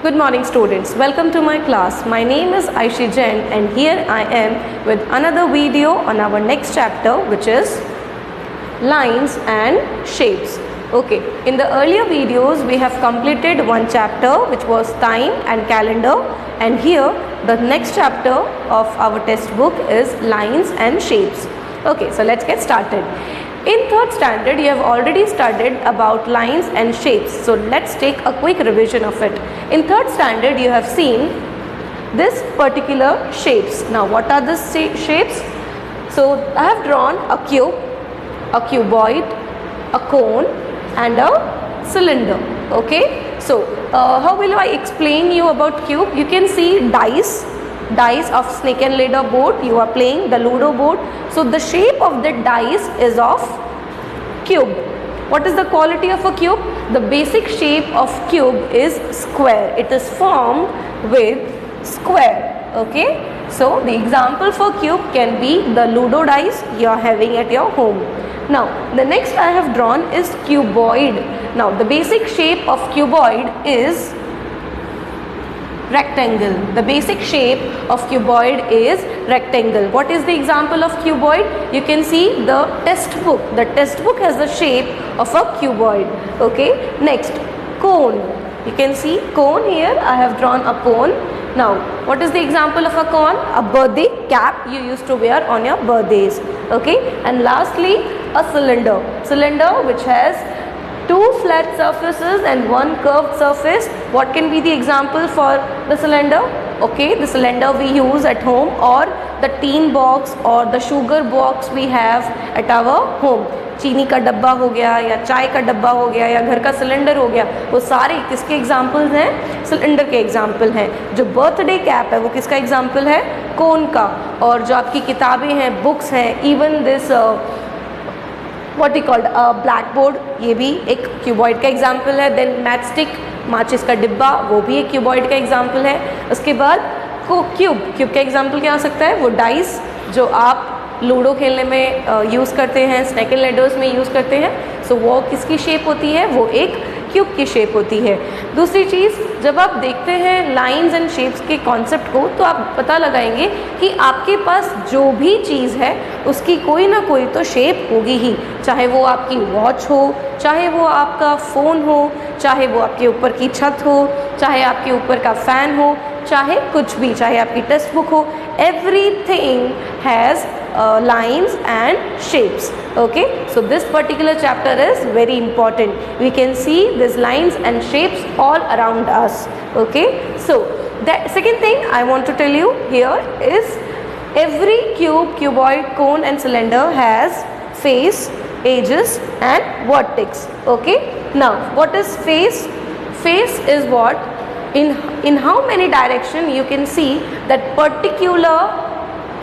Good morning students, welcome to my class. My name is Aishi Jain and here I am with another video on our next chapter, which is lines and shapes. Okay, in the earlier videos we have completed one chapter which was time and calendar, and here the next chapter of our test book is lines and shapes. Okay, so let's get started. In third standard, you have already studied about lines and shapes. So let's take a quick revision of it. In third standard, you have seen this particular shapes. Now, what are the shapes? So I have drawn a cube, a cuboid, a cone, and a cylinder. Okay. So how will I explain you about cube? You can see dice of snake and ladder board. You are playing the Ludo board. So the shape of the dice is of cube. What is the quality of a cube? The basic shape of cube is square. It is formed with square. Okay. So the example for cube can be the Ludo dice you are having at your home. Now the next I have drawn is cuboid. Now the basic shape of cuboid is rectangle. The basic shape of cuboid is rectangle. What is the example of cuboid? You can see the textbook. The textbook has the shape of a cuboid. Okay. Next, cone. You can see cone here. I have drawn a cone. Now, what is the example of a cone? A birthday cap you used to wear on your birthdays. Okay. And lastly, a cylinder. Cylinder which has two flat surfaces and one curved surface. What can be the example for the cylinder? Okay, the cylinder we use at home, or the tin box or the sugar box we have at our home. चीनी का डब्बा हो गया या चाय का डब्बा हो गया या घर का सिलेंडर हो गया, वो सारे किसके एग्जाम्पल्स हैं? सिलेंडर के एग्जाम्पल हैं. जो बर्थडे कैप है वो किसका एग्जाम्पल है? कोन का. और जो आपकी किताबें हैं, बुक्स हैं, even this what we called blackboard, ये भी एक क्यूबॉइड का एग्जाम्पल है. देन मैचस्टिक, माचिस का डिब्बा, वो भी एक क्यूबॉइड का एग्जाम्पल है. उसके बाद क्यूब का एग्जाम्पल क्या हो सकता है? वो डाइस जो आप लूडो खेलने में यूज़ करते हैं, स्नेक एंड लैडर्स में यूज़ करते हैं. सो वो किसकी शेप होती है? वो एक क्यूब की शेप होती है. दूसरी चीज़, जब आप देखते हैं लाइंस एंड शेप्स के कॉन्सेप्ट को, तो आप पता लगाएंगे कि आपके पास जो भी चीज़ है उसकी कोई ना कोई तो शेप होगी ही. चाहे वो आपकी वॉच हो, चाहे वो आपका फ़ोन हो, चाहे वो आपके ऊपर की छत हो, चाहे आपके ऊपर का फ़ैन हो, चाहे कुछ भी, चाहे आपकी टेक्स्ट बुक हो. Everything has lines and shapes. Okay, so this particular chapter is very important. We can see these lines and shapes all around us. Okay, so the second thing I want to tell you here is every cube, cuboid, cone and cylinder has face, edges and vertex. Okay, now what is face? Face is what? In how many direction you can see that particular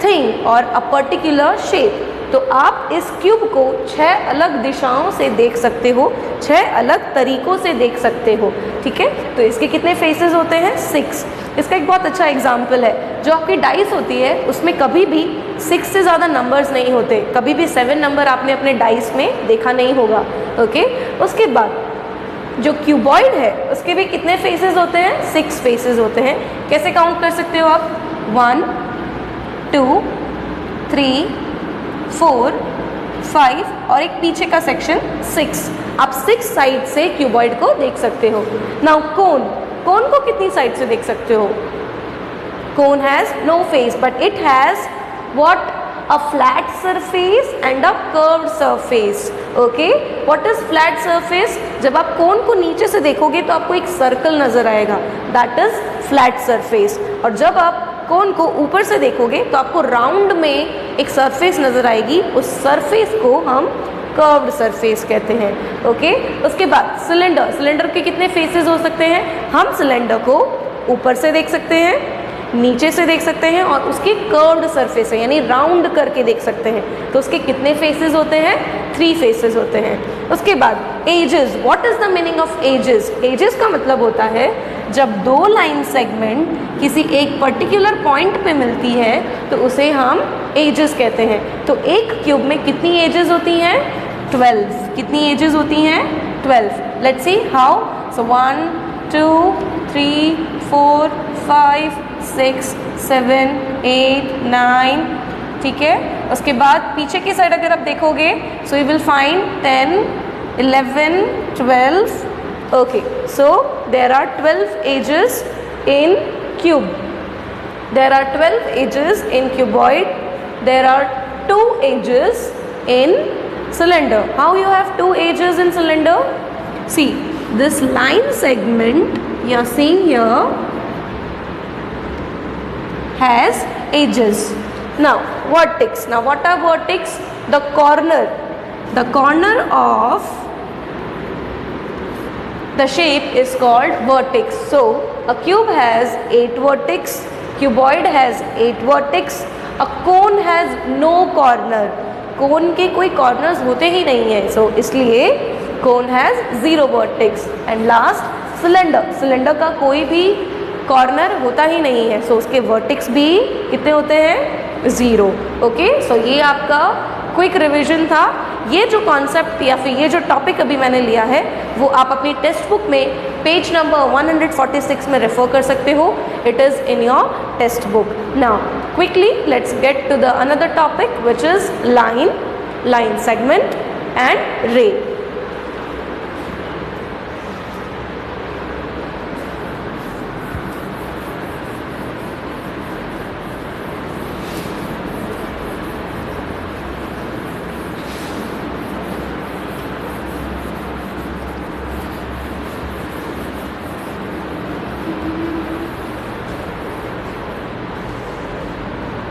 thing और a particular shape. तो आप इस cube को 6 अलग दिशाओं से देख सकते हो, 6 अलग तरीकों से देख सकते हो. ठीक है. तो इसके कितने फेसेस होते हैं? 6. इसका एक बहुत अच्छा एग्जाम्पल है. जो आपकी डाइस होती है उसमें कभी भी 6 से ज़्यादा नंबर्स नहीं होते. कभी भी 7 नंबर आपने अपने डाइस में देखा नहीं होगा. ओके. उसके बाद जो क्यूबॉइड है उसके भी कितने फेसेस होते हैं? 6 फेसेस होते हैं. कैसे काउंट कर सकते हो आप? 1 2 3 4 5 और एक पीछे का सेक्शन 6. आप 6 साइड से क्यूबॉइड को देख सकते हो. नाउ कोन को कितनी साइड से देख सकते हो? Cone has no face but it has what? A flat surface and a curved surface. Okay, what is flat surface? जब आप कोन को नीचे से देखोगे तो आपको एक सर्कल नजर आएगा, that is flat surface. और जब आप कोन को ऊपर से देखोगे तो आपको राउंड में एक सरफेस नजर आएगी. उस सरफेस को हम कर्व्ड सरफेस कहते हैं. ओके. उसके बाद सिलेंडर के कितने फेसेस हो सकते हैं? हम सिलेंडर को ऊपर से देख सकते हैं, नीचे से देख सकते हैं और उसकी कर्व्ड सरफेस है यानी राउंड करके देख सकते हैं. तो उसके कितने फेसेस होते हैं? 3 फेसेस होते हैं. उसके बाद edges. What is the meaning of edges? Edges का मतलब होता है जब 2 लाइन सेगमेंट किसी एक पर्टिकुलर पॉइंट पे मिलती है तो उसे हम एजेस कहते हैं. तो एक क्यूब में कितनी एजेस होती हैं? 12. कितनी एजेस होती हैं? 12. Let's see how. सो 1 2 3 4 5 6 7 8 9, ठीक है। उसके बाद पीछे की साइड अगर आप देखोगे so you will find 10 11 12, okay, so there are 12 edges in cube. There are 12 edges in cuboid. There are 2 edges in cylinder. How you have 2 edges in cylinder? See, this line segment you are seeing here has edges. Now vertex. Now what are vertex? The corner of the shape is called vertex. So a cube has 8 vertex, cuboid has 8 vertex, a cone has no corner. cone के कोई corners होते ही नहीं है, so इसलिए cone has 0 vertex. And last cylinder का कोई भी corner होता ही नहीं है, so उसके vertex भी कितने होते हैं? 0. ओके, सो ये आपका क्विक रिवीजन था। ये जो कॉन्सेप्ट या फिर ये जो टॉपिक अभी मैंने लिया है वो आप अपनी टेक्स्ट बुक में पेज नंबर 146 में रेफर कर सकते हो। It is in your text book. Now quickly let's get to the another topic which is line segment and ray.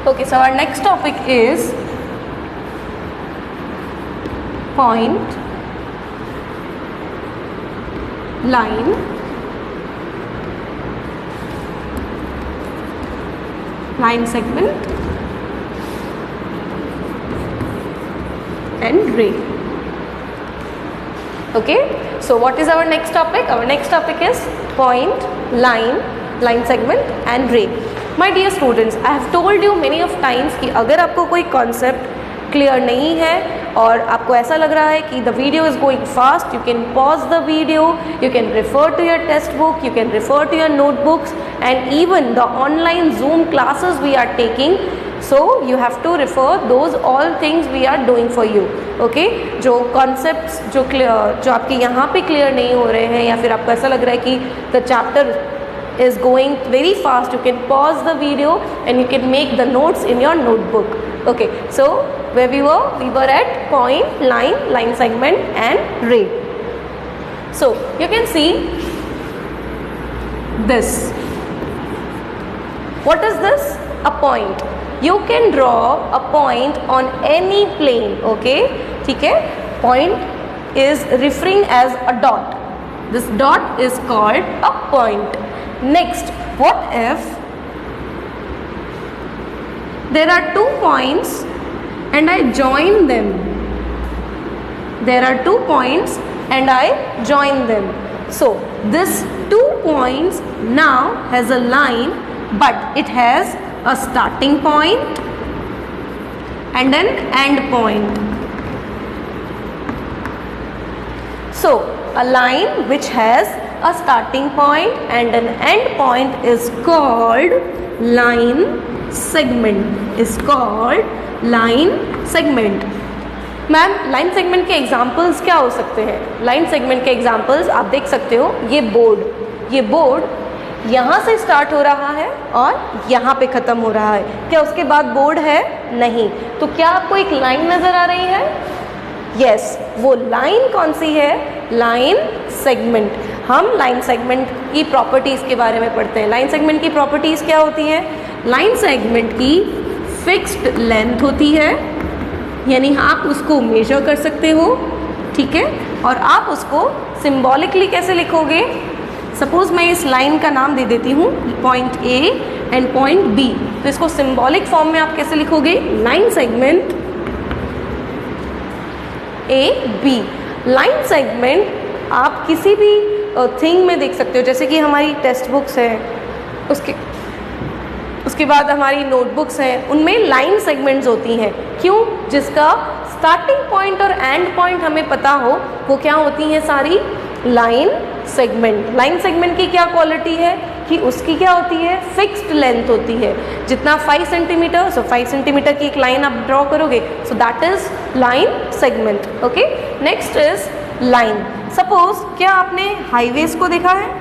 Okay, so our next topic is point, line, segment and ray. Okay, so what is our next topic? Our next topic is point, line segment and ray. My dear students, I have told you many of times कि अगर आपको कोई concept clear नहीं है और आपको ऐसा लग रहा है कि the video is going fast, you can pause the video, you can refer to your text book, you can refer to your notebooks and even the online Zoom classes we are taking. So you have to refer those all things we are doing for you. Okay, जो concepts जो आपके यहाँ पे clear नहीं हो रहे हैं या फिर आपको ऐसा लग रहा है कि the chapter is going very fast, you can pause the video and you can make the notes in your notebook. Okay, so where we were at point, line segment and ray. So you can see this. What is this? A point. You can draw a point on any plane. Okay, ठीक है. Point is referring as a dot. This dot is called a point. Next, what if there are 2 points and I join them? There are 2 points and I join them. So this 2 points now has a line, but it has a starting point and an end point. So a line which has a starting point and an end point is called line segment. Ma'am, line segment के examples क्या हो सकते हैं? Line segment के examples आप देख सकते हो। ये बोर्ड यहाँ से स्टार्ट हो रहा है और यहाँ पे ख़त्म हो रहा है। क्या उसके बाद बोर्ड है? नहीं। तो क्या आपको एक लाइन नज़र आ रही है? यस, वो लाइन कौन सी है? Line segment. हम लाइन सेगमेंट की प्रॉपर्टीज़ के बारे में पढ़ते हैं। लाइन सेगमेंट की प्रॉपर्टीज़ क्या होती हैं? लाइन सेगमेंट की फिक्स्ड लेंथ होती है, यानी आप उसको मेजर कर सकते हो, ठीक है, और आप उसको सिंबॉलिकली कैसे लिखोगे? सपोज मैं इस लाइन का नाम दे देती हूँ point A and point B, तो इसको सिंबॉलिक फॉर्म में आप कैसे लिखोगे? Line segment A B. Line segment आप किसी भी थिंग में देख सकते हो, जैसे कि हमारी टेक्स्ट बुक्स हैं, उसके बाद हमारी नोटबुक्स हैं, उनमें लाइन सेगमेंट्स होती हैं। क्यों? जिसका स्टार्टिंग पॉइंट और एंड पॉइंट हमें पता हो। वो क्या होती हैं? सारी लाइन सेगमेंट। लाइन सेगमेंट की क्या क्वालिटी है कि उसकी क्या होती है, फिक्स्ड लेंथ होती है। जितना 5 सेंटीमीटर, सो 5 सेंटीमीटर की एक लाइन आप ड्रॉ करोगे, so that is line segment. Okay, next is line. Suppose क्या आपने हाईवेज को देखा है?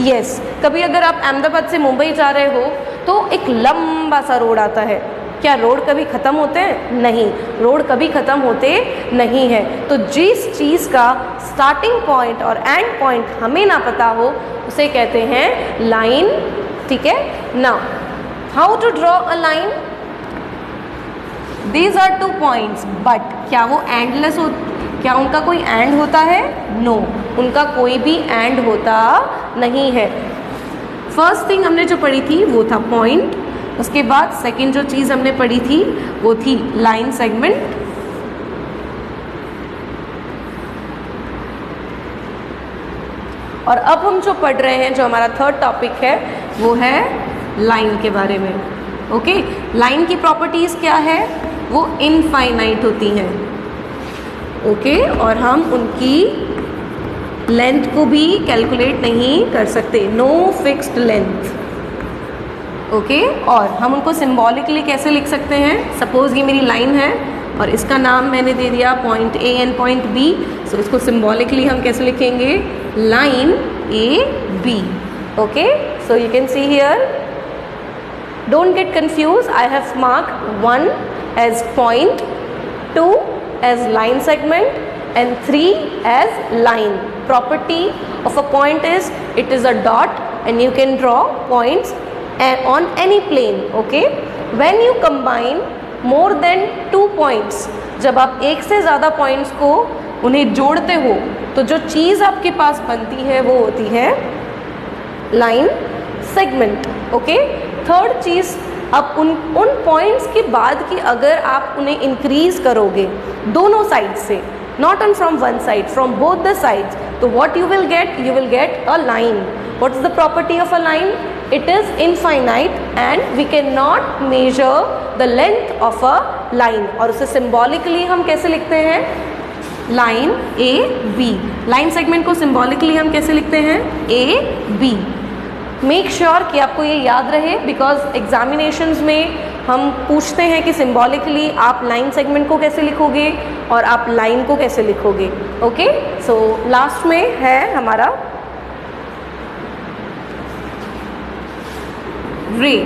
यस, कभी अगर आप अहमदाबाद से मुंबई जा रहे हो तो एक लंबा सा रोड आता है। क्या रोड कभी ख़त्म होते हैं? नहीं, रोड कभी ख़त्म होते नहीं है। तो जिस चीज़ का स्टार्टिंग पॉइंट और एंड पॉइंट हमें ना पता हो उसे कहते हैं लाइन। ठीक है ना, how to draw a line? These are 2 points, but क्या वो एंडलेस हो, क्या उनका कोई एंड होता है? नो, उनका कोई भी एंड होता नहीं है। फर्स्ट थिंग हमने जो पढ़ी थी वो था पॉइंट, उसके बाद सेकंड जो चीज़ हमने पढ़ी थी वो थी लाइन सेगमेंट। और अब हम जो पढ़ रहे हैं, जो हमारा थर्ड टॉपिक है, वो है लाइन के बारे में। ओके, लाइन की प्रॉपर्टीज़ क्या है? वो इनफाइनाइट होती हैं। ओके, और हम उनकी लेंथ को भी कैलकुलेट नहीं कर सकते, नो फिक्स्ड लेंथ। ओके, और हम उनको सिंबॉलिकली कैसे लिख सकते हैं? सपोज ये मेरी लाइन है और इसका नाम मैंने दे दिया point A and point B, so इसको सिंबॉलिकली हम कैसे लिखेंगे? Line A B. Okay, so you can see here, don't get confuse, I have marked 1 as point, 2 as line segment and 3 as line. Property of a point is it is a dot and you can draw points on any plane. Okay, when you combine more than 2 points, जब आप एक से ज़्यादा points को उन्हें जोड़ते हो तो जो चीज़ आपके पास बनती है वो होती है लाइन सेगमेंट। ओके, थर्ड चीज़, अब उन पॉइंट्स के बाद की अगर आप उन्हें इंक्रीज करोगे दोनों साइड से, not on from one side, from both the sides, तो what you will get a line. What is the property of a line? It is infinite and we can not measure the length of a line. और उसे symbolically हम कैसे लिखते हैं? Line A B. Line segment को symbolically हम कैसे लिखते हैं? A B. मेक श्योर कि आपको ये याद रहे, बिकॉज एग्जामिनेशंस में हम पूछते हैं कि सिंबॉलिकली आप लाइन सेगमेंट को कैसे लिखोगे और आप लाइन को कैसे लिखोगे। ओके, सो लास्ट में है हमारा रे।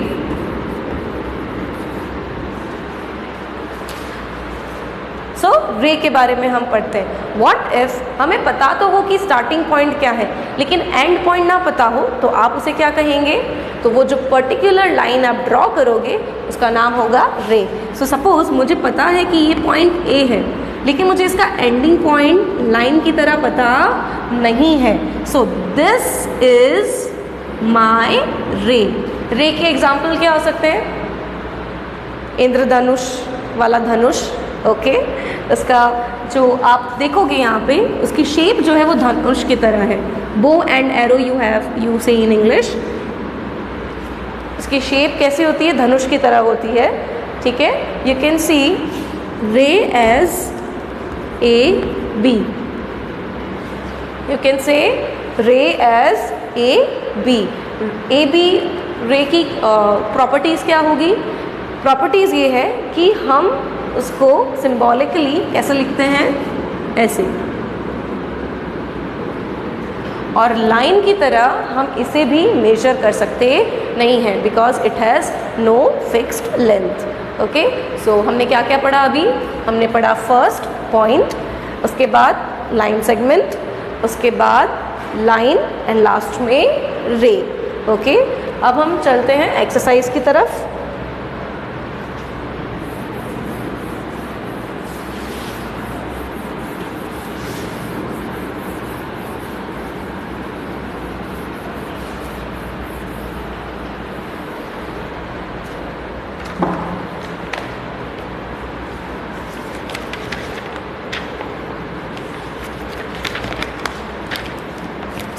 सो रे के बारे में हम पढ़ते हैं। व्हाट इफ हमें पता तो हो कि स्टार्टिंग पॉइंट क्या है, लेकिन एंड पॉइंट ना पता हो, तो आप उसे क्या कहेंगे? तो वो जो पर्टिकुलर लाइन आप ड्रॉ करोगे उसका नाम होगा रे। सो सपोज मुझे पता है कि ये पॉइंट ए है, लेकिन मुझे इसका एंडिंग पॉइंट लाइन की तरह पता नहीं है। सो दिस इज माई रे। रे के एग्जाम्पल क्या हो सकते हैं? इंद्रधनुष वाला धनुष। ओके, उसका जो आप देखोगे यहाँ पे, उसकी शेप जो है वो धनुष की तरह है। बो एंड एरो यू से इन इंग्लिश। उसकी शेप कैसी होती है? धनुष की तरह होती है। ठीक है, you can see ray as A B. You can say ray as A B. A B ray की प्रॉपर्टीज़ क्या होगी? प्रॉपर्टीज़ ये है कि हम उसको सिंबॉलिकली कैसे लिखते हैं? ऐसे। और लाइन की तरह हम इसे भी मेजर कर सकते नहीं हैं, because it has no fixed length. Okay, so हमने क्या क्या पढ़ा अभी? हमने पढ़ा फर्स्ट पॉइंट, उसके बाद लाइन सेगमेंट, उसके बाद लाइन एंड लास्ट में रे। ओके, अब हम चलते हैं एक्सरसाइज की तरफ।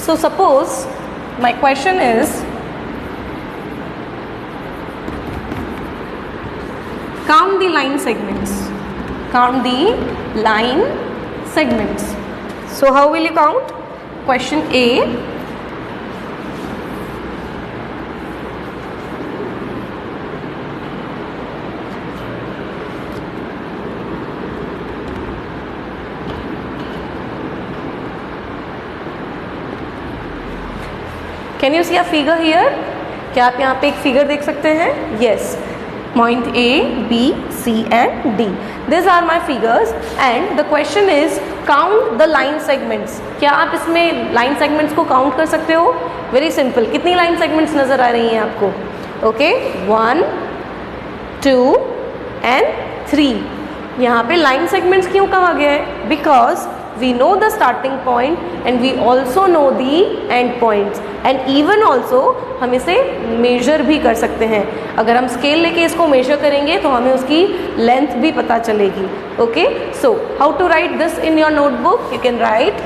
So suppose my question is, count the line segments. Count the line segments. So how will you count? Question A. Can you see a figure here? क्या आप यहाँ पे एक फिगर देख सकते हैं? Yes. Point A, B, C and D. These are my figures and the question is count the line segments. क्या आप इसमें line segments को count कर सकते हो? Very simple. कितनी line segments नज़र आ रही हैं आपको? Okay, 1, 2 and 3. यहाँ पे line segments क्यों कहा गया है? Because we know the starting point and we also know the end points and even also हम इसे measure भी कर सकते हैं. अगर हम scale लेके इसको measure करेंगे तो हमें उसकी length भी पता चलेगी. Okay, so how to write this in your notebook? You can write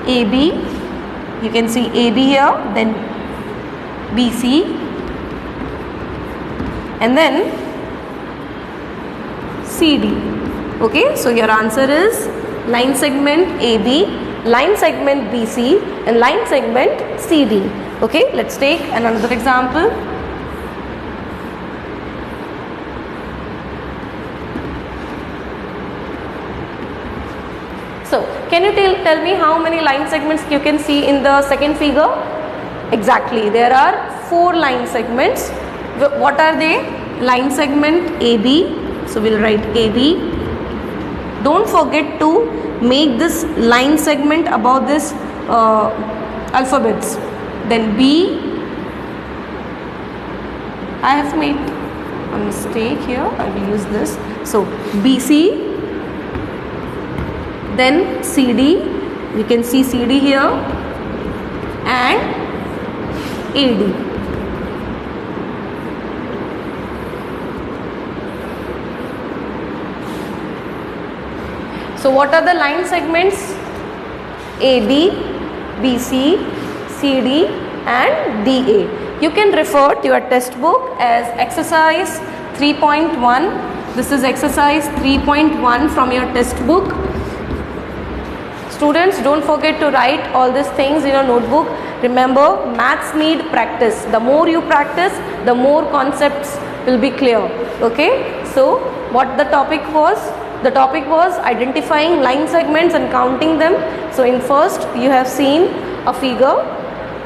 AB, you can see AB here, then BC and then CD. Okay, so your answer is line segment AB, line segment BC and line segment CD. Okay, let's take another example. So can you tell me how many line segments you can see in the second figure? Exactly, there are 4 line segments. What are they? Line segment AB, so we'll write AB. Don't forget to make this line segment above this alphabets. Then B, I have made a mistake here, I will use this. So BC, then CD, you can see CD here and AD. So what are the line segments? AB, BC, CD and DA. You can refer to your textbook as exercise 3.1. This is exercise 3.1 from your textbook. Students, don't forget to write all these things in your notebook. Remember, maths need practice. The more you practice, the more concepts will be clear. Okay? So what the topic was? The topic was identifying line segments and counting them. So in first you have seen a figure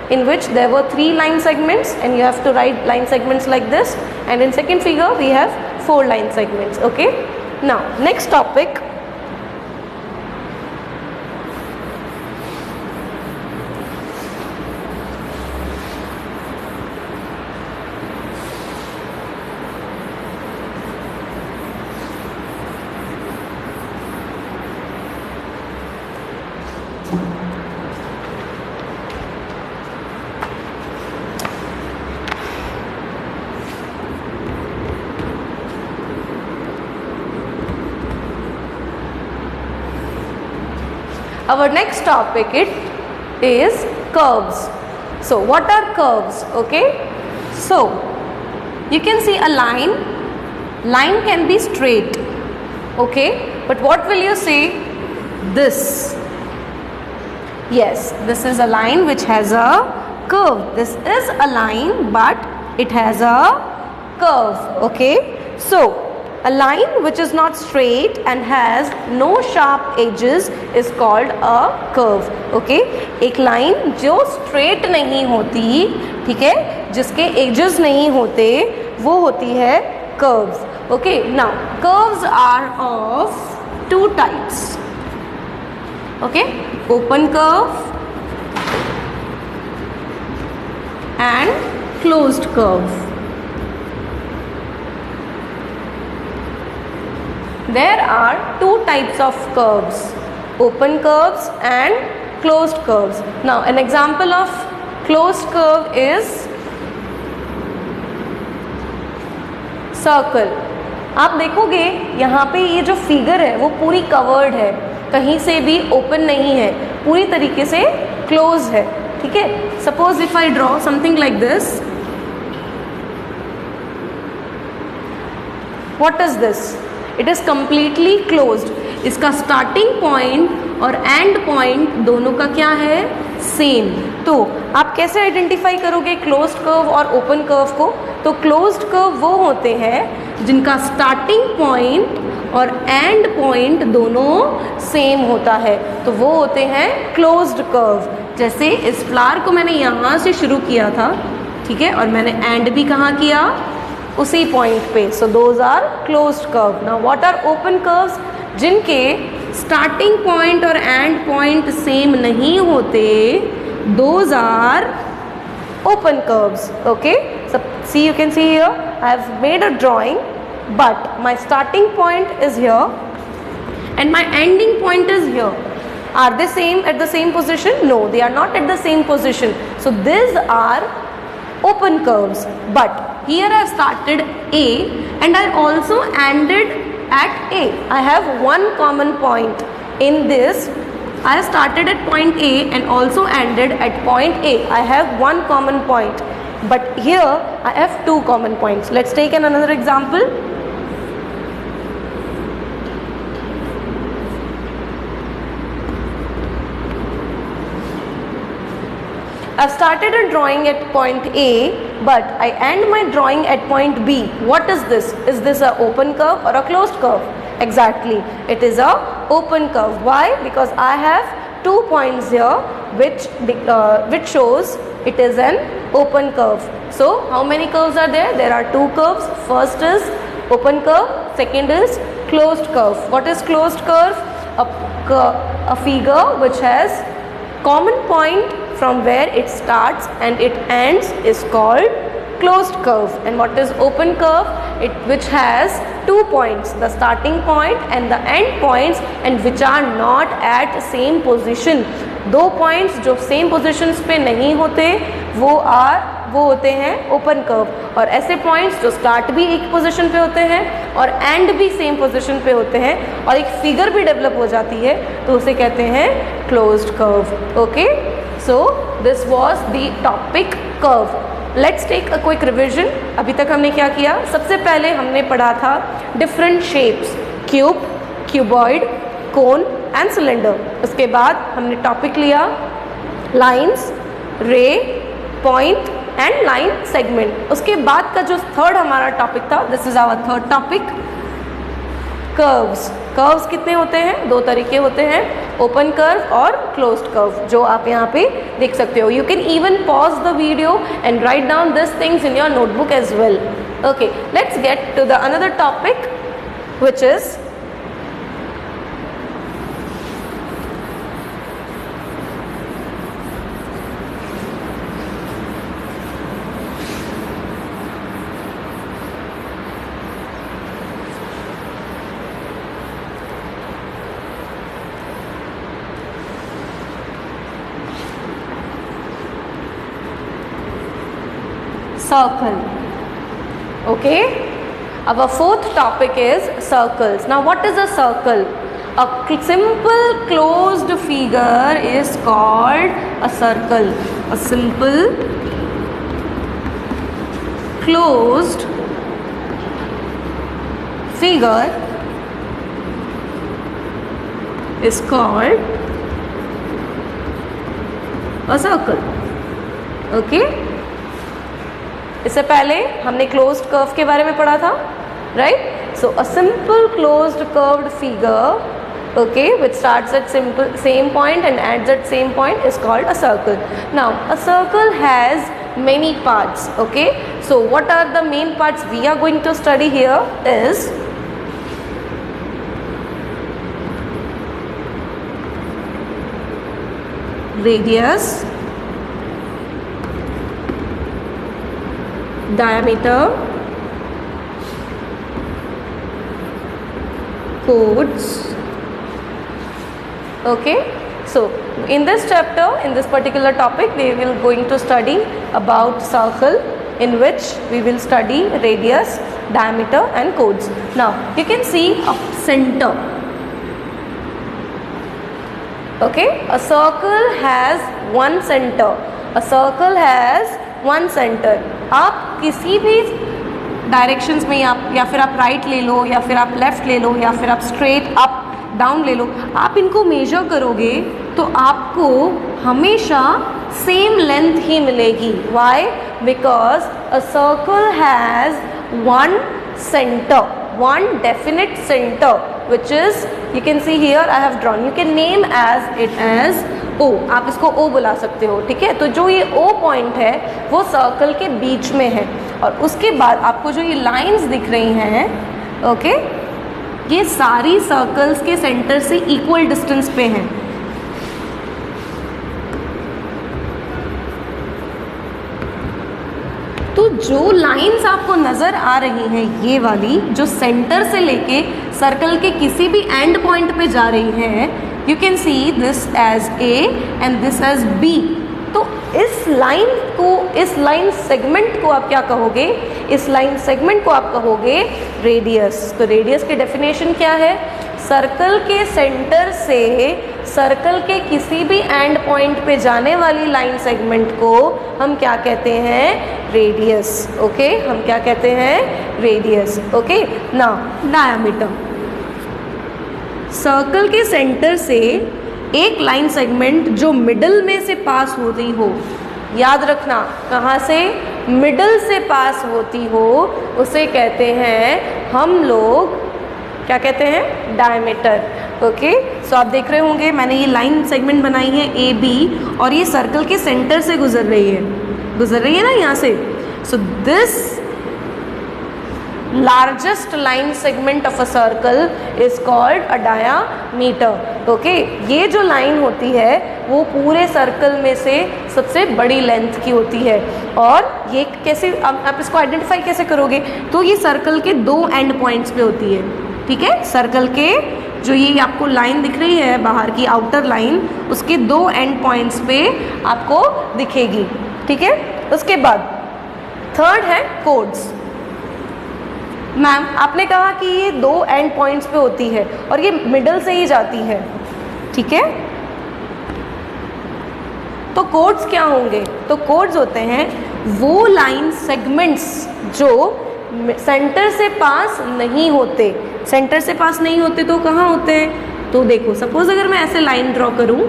in which there were 3 line segments and you have to write line segments like this, and in second figure we have 4 line segments. Okay, now next topic. Our next topic is curves. So what are curves? Okay, so you can see a line can be straight. Okay, but what will you say? This. Yes, this is a line which has a curve. This is a line but it has a curve. Okay, so a line which is not straight and has no sharp edges is called a curve. Okay, एक line जो straight नहीं होती, ठीक है, जिसके edges नहीं होते, वो होती है curves. Okay, now curves are of 2 types. Okay, open curve and closed curve. There are 2 types of curves, open curves and closed curves. Now an example of closed curve is circle. आप देखोगे यहाँ पे ये जो figure है वो पूरी covered है, कहीं से भी ओपन नहीं है, पूरी तरीके से क्लोज है. ठीक है, suppose if I draw something like this, what is this? It is completely closed. इसका स्टार्टिंग पॉइंट और एंड पॉइंट दोनों का क्या है, सेम. तो आप कैसे आइडेंटिफाई करोगे क्लोज्ड कर्व और ओपन कर्व को? तो क्लोज्ड कर्व वो होते हैं जिनका स्टार्टिंग पॉइंट और एंड पॉइंट दोनों सेम होता है, तो वो होते हैं क्लोज्ड कर्व. जैसे इस फ्लावर को मैंने यहाँ से शुरू किया था, ठीक है, और मैंने एंड भी कहाँ किया, उसी पॉइंट पे. So those are closed curve. Now what are open curves? जिनके स्टार्टिंग पॉइंट और एंड पॉइंट सेम नहीं होते, दोज आर open curves. Okay, so see, you can see here I have made a drawing, but my starting point is here and my ending point is here. Are they same at the same position? No, they are not at the same position. So these are open curves. But here I have started A and I also ended at A. I have one common point in this. I have started at point A and also ended at point A. I have one common point, but here I have two common points. Let's take another example. I started a drawing at point A, but I end my drawing at point B. What is this? Is this an open curve or a closed curve? Exactly, it is a open curve. Why? Because I have 2 points here which shows it is an open curve. So how many curves are there? There are 2 curves. First is open curve, second is closed curve. What is closed curve? A figure which has common point from where it starts and it ends is called closed curve. And what is open curve? It which has 2 points, the starting point and the end points, and which are not at same position. 2 points जो same positions पे नहीं होते वो होते हैं open curve. और ऐसे points जो स्टार्ट भी एक पोजीशन पे होते हैं और एंड भी सेम पोजीशन पे होते हैं और एक फिगर भी डेवलप हो जाती है, तो उसे कहते हैं closed curve. Okay, so this was the topic curve. Let's take a quick revision. अभी तक हमने क्या किया? सबसे पहले हमने पढ़ा था different shapes, cube, cuboid, cone and cylinder. उसके बाद हमने टॉपिक लिया लाइंस, रे, पॉइंट एंड लाइन सेगमेंट. उसके बाद का जो थर्ड हमारा टॉपिक था, this is our third topic, curves. Curves कितने होते हैं? 2 तरीके होते हैं, ओपन कर्व और क्लोज्ड कर्व, जो आप यहाँ पे देख सकते हो. You can even pause the video and write down this things in your notebook as well. Okay, let's get to the another topic which is circle. Okay, our fourth topic is circles. Now what is a circle? A simple closed figure is called a circle. A simple closed figure is called a circle. Okay, इससे पहले हमने closed curve के बारे में पढ़ा था, right? So a simple closed curved figure, okay, which starts at same point and ends at same point is called a circle. Now a circle has many parts. Okay, so what are the main parts we are going to study here is radius, diameter, chords. Okay, so in this chapter, in this particular topic, we will going to study about circle, in which we will study radius, diameter and chords. Now you can see a center. Okay, a circle has one center. A circle has one center. आप किसी भी directions में या फिर आप right ले लो, या फिर आप लेफ्ट ले लो, या फिर आप स्ट्रेट अप डाउन ले लो, आप इनको मेजर करोगे तो आपको हमेशा सेम लेंथ ही मिलेगी. Why? Because a circle has one center, one definite center, which is, you can see here I have drawn, you can name as it as O. आप इसको O बुला सकते हो, ठीक है. तो जो ये O पॉइंट है वो सर्कल के बीच में है, और उसके बाद आपको जो ये लाइंस दिख रही हैं, ओके, ये सारी सर्कल्स के सेंटर से इक्वल डिस्टेंस पे हैं. तो जो लाइंस आपको नज़र आ रही हैं, ये वाली जो सेंटर से लेके सर्कल के किसी भी एंड पॉइंट पे जा रही हैं, you can see this as A and this as B. तो इस लाइन को, इस लाइन सेगमेंट को आप क्या कहोगे? इस लाइन सेगमेंट को आप कहोगे रेडियस. तो रेडियस की डेफिनेशन क्या है? सर्कल के सेंटर से सर्कल के किसी भी एंड पॉइंट पे जाने वाली लाइन सेगमेंट को हम क्या कहते हैं? रेडियस. ओके, हम क्या कहते हैं? Radius. Okay, now diameter. Circle के सेंटर से एक लाइन सेगमेंट जो मिडल में से पास होती हो, याद रखना, कहाँ से? मिडल से पास होती हो, उसे कहते हैं हम लोग, क्या कहते हैं? डायमीटर. ओके, सो आप देख रहे होंगे मैंने ये लाइन सेगमेंट बनाई है ए बी, और ये सर्कल के सेंटर से गुजर रही है ना यहाँ से. So this largest line segment of a circle is called a diameter. Okay, ये जो लाइन होती है वो पूरे सर्कल में से सबसे बड़ी लेंथ की होती है. और ये कैसे आप इसको आइडेंटिफाई कैसे करोगे? तो ये सर्कल के दो एंड पॉइंट्स पे होती है, ठीक है. सर्कल के जो ये आपको लाइन दिख रही है बाहर की आउटर लाइन, उसके दो एंड पॉइंट्स पे आपको दिखेगी, ठीक है. उसके बाद थर्ड है कोड्स. मैम आपने कहा कि ये दो एंड पॉइंट्स पे होती है और ये मिडल से ही जाती है, ठीक है. तो कोड्स क्या होंगे? तो कोड्स होते हैं वो लाइन सेगमेंट्स जो सेंटर से पास नहीं होते. सेंटर से पास नहीं होते तो कहाँ होते हैं? तो देखो, सपोज अगर मैं ऐसे लाइन ड्रॉ करूँ,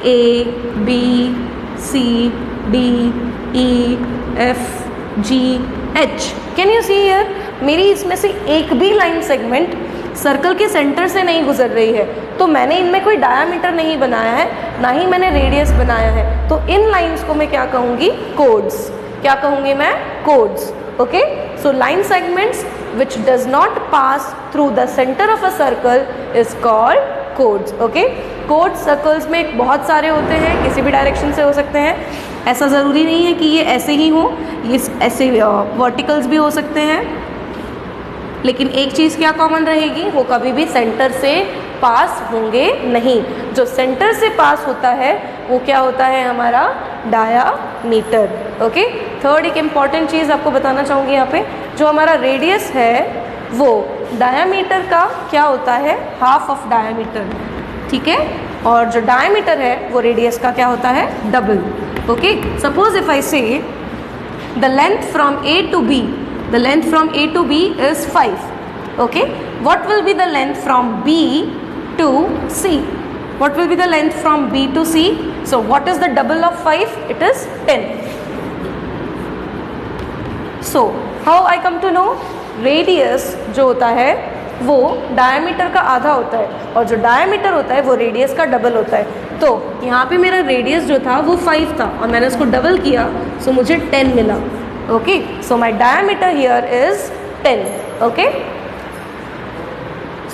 A B C D E F G H, can you see here? मेरी इसमें से एक भी लाइन सेगमेंट सर्कल के सेंटर से नहीं गुजर रही है, तो मैंने इनमें कोई डायामीटर नहीं बनाया है, ना ही मैंने रेडियस बनाया है. तो इन लाइंस को मैं क्या कहूँगी? कोड्स. क्या कहूँगी मैं? Codes. Okay, so line segments which does not pass through the center of a circle is called codes. Okay, codes circles में बहुत सारे होते हैं, किसी भी डायरेक्शन से हो सकते हैं. ऐसा ज़रूरी नहीं है कि ये ऐसे ही हो, ये ऐसे वर्टिकल्स भी हो सकते हैं. लेकिन एक चीज़ क्या कॉमन रहेगी? वो कभी भी सेंटर से पास होंगे नहीं. जो सेंटर से पास होता है वो क्या होता है? हमारा डायामीटर. ओके, थर्ड एक इम्पॉर्टेंट चीज़ आपको बताना चाहूँगी यहाँ पे, जो हमारा रेडियस है वो डायामीटर का क्या होता है? हाफ ऑफ डायामीटर, ठीक है. और जो डायामीटर है वो रेडियस का क्या होता है? Double. Okay, suppose if I say the length from A to B, the length from A to B is 5. Okay, what will be the length from B to C? What will be the length from B to C? So what is the double of 5? It is 10. So how I come to know? Radius जो होता है वो diameter का आधा होता है, और जो डायमीटर होता है वो रेडियस का डबल होता है. तो यहाँ पे मेरा रेडियस जो था वो 5 था और मैंने उसको डबल किया, सो मुझे 10 मिला. Okay, so my diameter here is 10. Okay,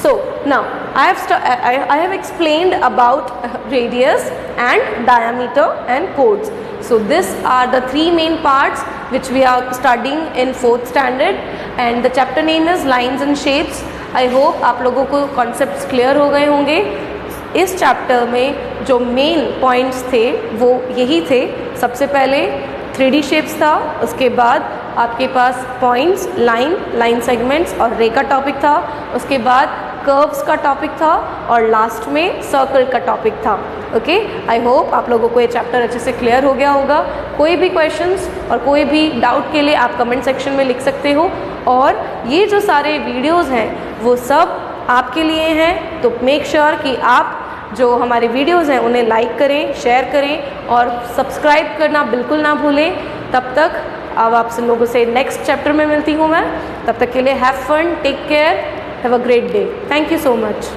so now I have explained about radius and diameter and codes. So these are the three main parts which we are studying in 4th standard, and the chapter name is lines and shapes. I hope आप लोगों को concepts clear हो गए होंगे. इस chapter में जो main points थे वो यही थे. सबसे पहले 3D शेप्स था, उसके बाद आपके पास पॉइंट्स, लाइन सेगमेंट्स और रे का टॉपिक था. उसके बाद कर्व्स का टॉपिक था और लास्ट में सर्कल का टॉपिक था। ओके, आई होप आप लोगों को ये चैप्टर अच्छे से क्लियर हो गया होगा। कोई भी क्वेश्चंस और कोई भी डाउट के लिए आप कमेंट सेक्शन में लिख सकते हो, और ये जो सारे वीडियोज़ हैं वो सब आपके लिए हैं, तो मेक श्योर कि आप जो हमारे वीडियोज़ हैं उन्हें लाइक करें, शेयर करें और सब्सक्राइब करना बिल्कुल ना भूलें। तब तक अब आप लोगों से नेक्स्ट चैप्टर में मिलती हूँ मैं, तब तक के लिए have fun, take care, have a great day, thank you so much.